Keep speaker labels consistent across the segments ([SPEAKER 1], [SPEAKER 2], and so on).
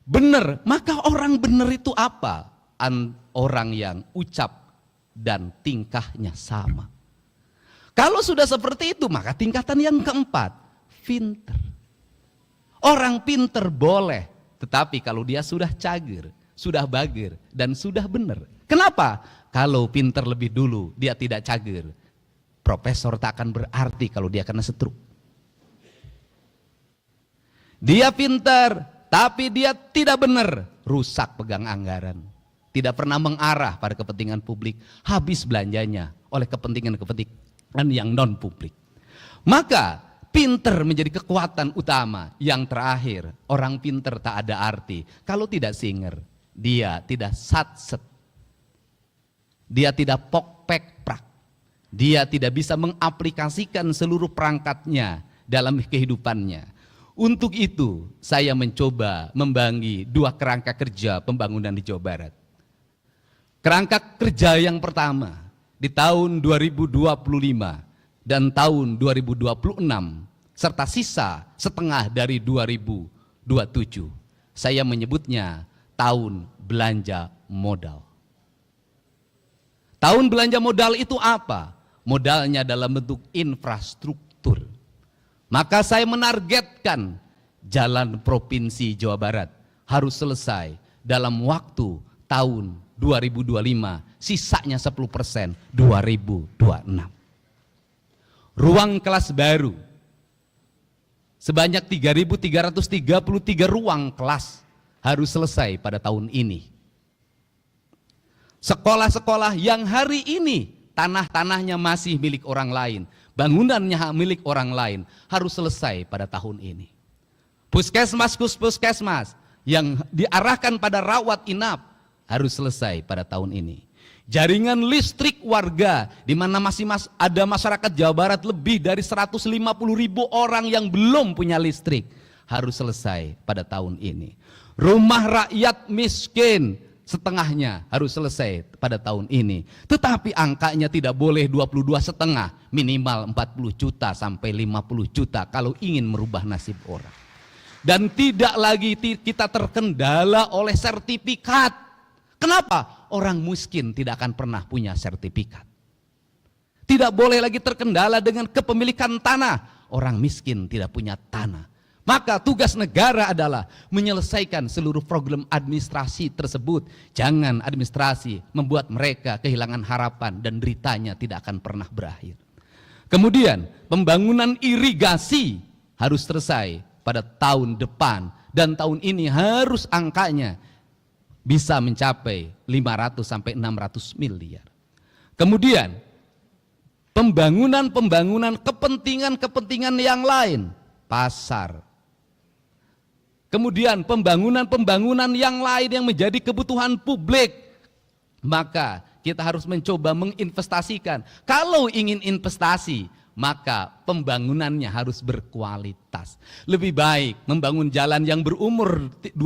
[SPEAKER 1] benar. Maka orang benar itu apa? Orang yang ucap dan tingkahnya sama. Kalau sudah seperti itu, maka tingkatan yang keempat, pinter. Orang pinter boleh, tetapi kalau dia sudah cager, sudah bagir, dan sudah benar. Kenapa? Kalau pinter lebih dulu, dia tidak cager. Profesor tak akan berarti kalau dia kena stroke. Dia pinter, tapi dia tidak benar, rusak pegang anggaran. Tidak pernah mengarah pada kepentingan publik, habis belanjanya oleh kepentingan yang non publik. Maka pinter menjadi kekuatan utama. Yang terakhir, orang pinter tak ada arti kalau tidak singer. Dia tidak satset, dia tidak pok-pek-prak, dia tidak bisa mengaplikasikan seluruh perangkatnya dalam kehidupannya. Untuk itu saya mencoba membagi dua kerangka kerja pembangunan di Jawa Barat. Kerangka kerja yang pertama di tahun 2025 dan tahun 2026 serta sisa setengah dari 2027. Saya menyebutnya tahun belanja modal. Tahun belanja modal itu apa? Modalnya dalam bentuk infrastruktur. Maka saya menargetkan jalan provinsi Jawa Barat harus selesai dalam waktu tahun 2025, sisanya 10% 2026. Ruang kelas baru sebanyak 3.333 ruang kelas harus selesai pada tahun ini. Sekolah-sekolah yang hari ini tanah-tanahnya masih milik orang lain, bangunannya milik orang lain, harus selesai pada tahun ini. Puskesmas yang diarahkan pada rawat inap harus selesai pada tahun ini. Jaringan listrik warga, di mana masih ada masyarakat Jawa Barat lebih dari 150.000 orang yang belum punya listrik, harus selesai pada tahun ini. Rumah rakyat miskin setengahnya harus selesai pada tahun ini. Tetapi angkanya tidak boleh 22,5, minimal 40 juta sampai 50 juta kalau ingin merubah nasib orang. Dan tidak lagi kita terkendala oleh sertifikat. Kenapa? Orang miskin tidak akan pernah punya sertifikat. Tidak boleh lagi terkendala dengan kepemilikan tanah. Orang miskin tidak punya tanah. Maka tugas negara adalah menyelesaikan seluruh program administrasi tersebut. Jangan administrasi membuat mereka kehilangan harapan dan deritanya tidak akan pernah berakhir. Kemudian pembangunan irigasi harus selesai pada tahun depan. Dan tahun ini harus angkanya bisa mencapai 500 sampai 600 miliar. Kemudian pembangunan kepentingan yang lain, pasar. Kemudian pembangunan yang lain yang menjadi kebutuhan publik. Maka kita harus mencoba menginvestasikan. Kalau ingin investasi, maka pembangunannya harus berkualitas. Lebih baik membangun jalan yang berumur 20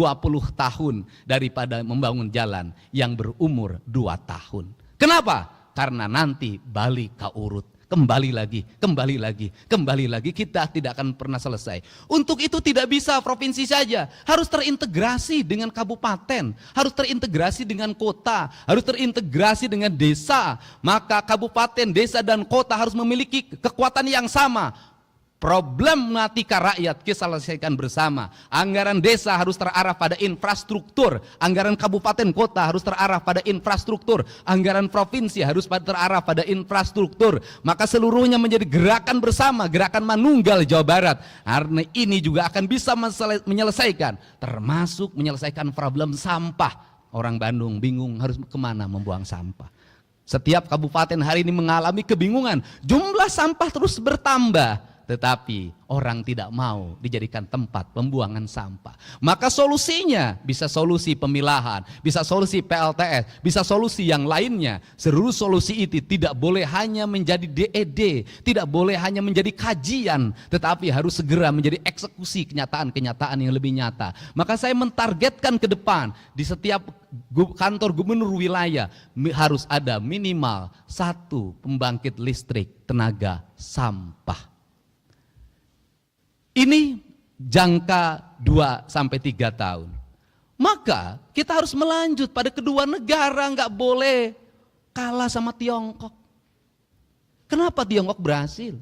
[SPEAKER 1] tahun daripada membangun jalan yang berumur 2 tahun. Kenapa? Karena nanti balik ke urut. Kembali lagi, kita tidak akan pernah selesai. Untuk itu tidak bisa provinsi saja, harus terintegrasi dengan kabupaten, harus terintegrasi dengan kota, harus terintegrasi dengan desa. Maka kabupaten, desa, dan kota harus memiliki kekuatan yang sama. Problematika rakyat kita selesaikan bersama. Anggaran desa harus terarah pada infrastruktur, anggaran kabupaten kota harus terarah pada infrastruktur, anggaran provinsi harus terarah pada infrastruktur. Maka seluruhnya menjadi gerakan bersama, gerakan manunggal Jawa Barat. Karena ini juga akan bisa menyelesaikan, termasuk menyelesaikan problem sampah. Orang Bandung bingung harus kemana membuang sampah. Setiap kabupaten hari ini mengalami kebingungan, jumlah sampah terus bertambah. Tetapi orang tidak mau dijadikan tempat pembuangan sampah. Maka solusinya bisa solusi pemilahan, bisa solusi PLTS, bisa solusi yang lainnya. Seluruh solusi itu tidak boleh hanya menjadi DED, tidak boleh hanya menjadi kajian, tetapi harus segera menjadi eksekusi kenyataan-kenyataan yang lebih nyata. Maka saya mentargetkan ke depan di setiap kantor gubernur wilayah harus ada minimal 1 pembangkit listrik tenaga sampah. Ini jangka 2 sampai 3 tahun. Maka kita harus melanjut pada kedua negara, nggak boleh kalah sama Tiongkok. Kenapa Tiongkok berhasil?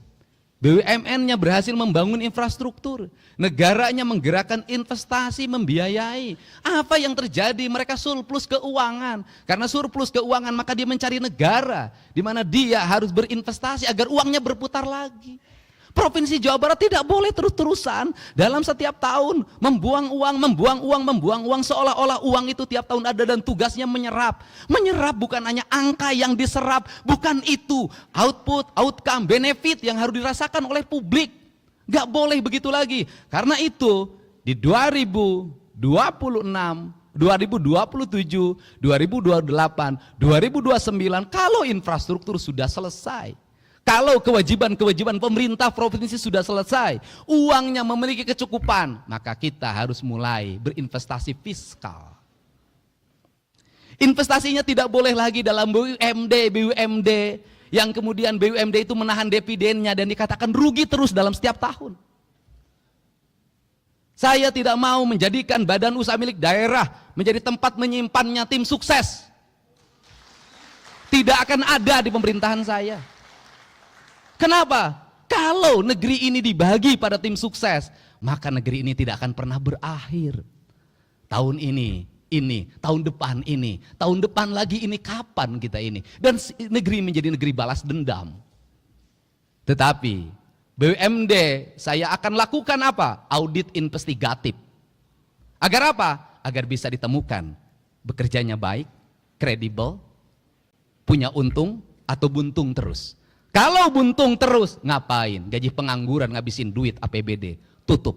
[SPEAKER 1] BUMN-nya berhasil membangun infrastruktur, negaranya menggerakkan investasi, membiayai. Apa yang terjadi? Mereka surplus keuangan. Karena surplus keuangan maka dia mencari negara di mana dia harus berinvestasi agar uangnya berputar lagi. Provinsi Jawa Barat tidak boleh terus-terusan dalam setiap tahun membuang uang seolah-olah uang itu tiap tahun ada dan tugasnya menyerap. Menyerap bukan hanya angka yang diserap, bukan itu output, outcome, benefit yang harus dirasakan oleh publik. Gak boleh begitu lagi. Karena itu di 2026, 2027, 2028, 2029 kalau infrastruktur sudah selesai, kalau kewajiban-kewajiban pemerintah provinsi sudah selesai, uangnya memiliki kecukupan, maka kita harus mulai berinvestasi fiskal. Investasinya tidak boleh lagi dalam BUMD yang kemudian BUMD itu menahan dividennya dan dikatakan rugi terus dalam setiap tahun. Saya tidak mau menjadikan badan usaha milik daerah menjadi tempat menyimpannya tim sukses. Tidak akan ada di pemerintahan saya. Kenapa? Kalau negeri ini dibagi pada tim sukses, maka negeri ini tidak akan pernah berakhir. Tahun ini, tahun depan ini, tahun depan lagi ini, kapan kita ini? Dan negeri menjadi negeri balas dendam. Tetapi BUMD saya akan lakukan apa? Audit investigatif. Agar apa? Agar bisa ditemukan bekerjanya baik, kredibel, punya untung atau buntung terus. Kalau buntung terus, ngapain? Gaji pengangguran, ngabisin duit APBD, tutup.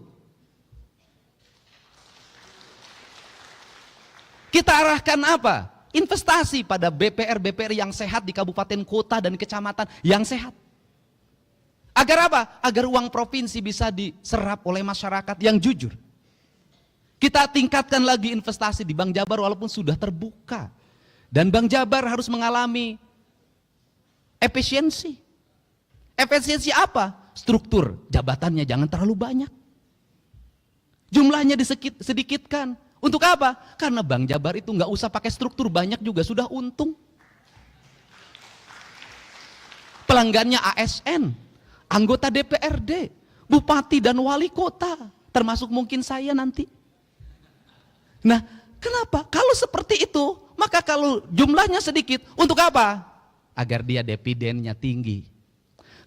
[SPEAKER 1] Kita arahkan apa? Investasi pada BPR-BPR yang sehat di kabupaten kota dan kecamatan yang sehat. Agar apa? Agar uang provinsi bisa diserap oleh masyarakat yang jujur. Kita tingkatkan lagi investasi di Bank Jabar walaupun sudah terbuka. Dan Bank Jabar harus mengalami efisiensi. Efisiensi apa? Struktur jabatannya jangan terlalu banyak. Jumlahnya sedikitkan. Untuk apa? Karena Bank Jabar itu nggak usah pakai struktur banyak juga sudah untung. Pelanggannya ASN, anggota DPRD, bupati dan wali kota, termasuk mungkin saya nanti. Nah, kenapa? Kalau seperti itu, maka kalau jumlahnya sedikit, untuk apa? Agar dia dividennya tinggi.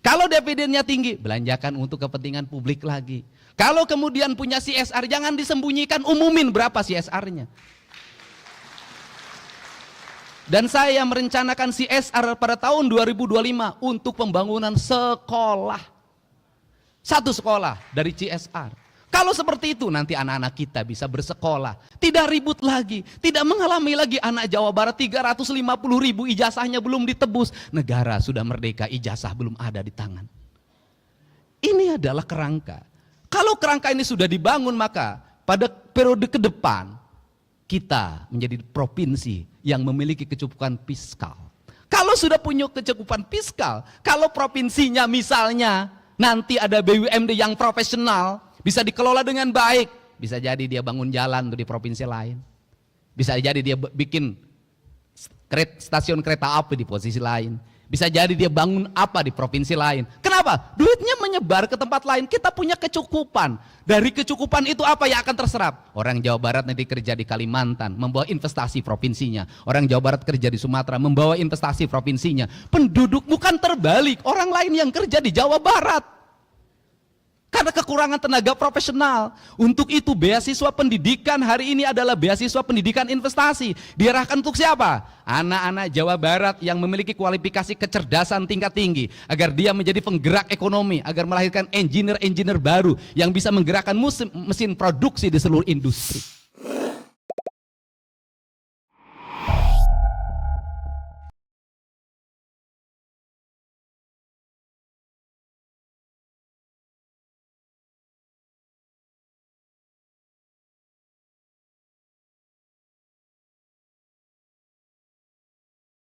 [SPEAKER 1] Kalau dividennya tinggi, belanjakan untuk kepentingan publik lagi. Kalau kemudian punya CSR, jangan disembunyikan, umumin berapa CSR-nya. Dan saya merencanakan CSR pada tahun 2025 untuk pembangunan sekolah. Satu sekolah dari CSR. Kalau seperti itu nanti anak-anak kita bisa bersekolah. Tidak ribut lagi. Tidak mengalami lagi anak Jawa Barat 350.000 ijazahnya belum ditebus. Negara sudah merdeka, ijazah belum ada di tangan. Ini adalah kerangka. Kalau kerangka ini sudah dibangun maka pada periode ke depan kita menjadi provinsi yang memiliki kecukupan fiskal. Kalau sudah punya kecukupan fiskal, kalau provinsinya misalnya nanti ada BUMD yang profesional, bisa dikelola dengan baik, bisa jadi dia bangun jalan di provinsi lain. Bisa jadi dia bikin stasiun kereta api di posisi lain. Bisa jadi dia bangun apa di provinsi lain. Kenapa? Duitnya menyebar ke tempat lain. Kita punya kecukupan. Dari kecukupan itu apa yang akan terserap? Orang Jawa Barat nanti kerja di Kalimantan, membawa investasi provinsinya. Orang Jawa Barat kerja di Sumatera, membawa investasi provinsinya. Penduduk bukan terbalik, orang lain yang kerja di Jawa Barat. Karena kekurangan tenaga profesional. Untuk itu beasiswa pendidikan hari ini adalah beasiswa pendidikan investasi. Diarahkan untuk siapa? Anak-anak Jawa Barat yang memiliki kualifikasi kecerdasan tingkat tinggi. Agar dia menjadi penggerak ekonomi. Agar melahirkan engineer-engineer baru yang bisa menggerakkan mesin produksi di seluruh industri.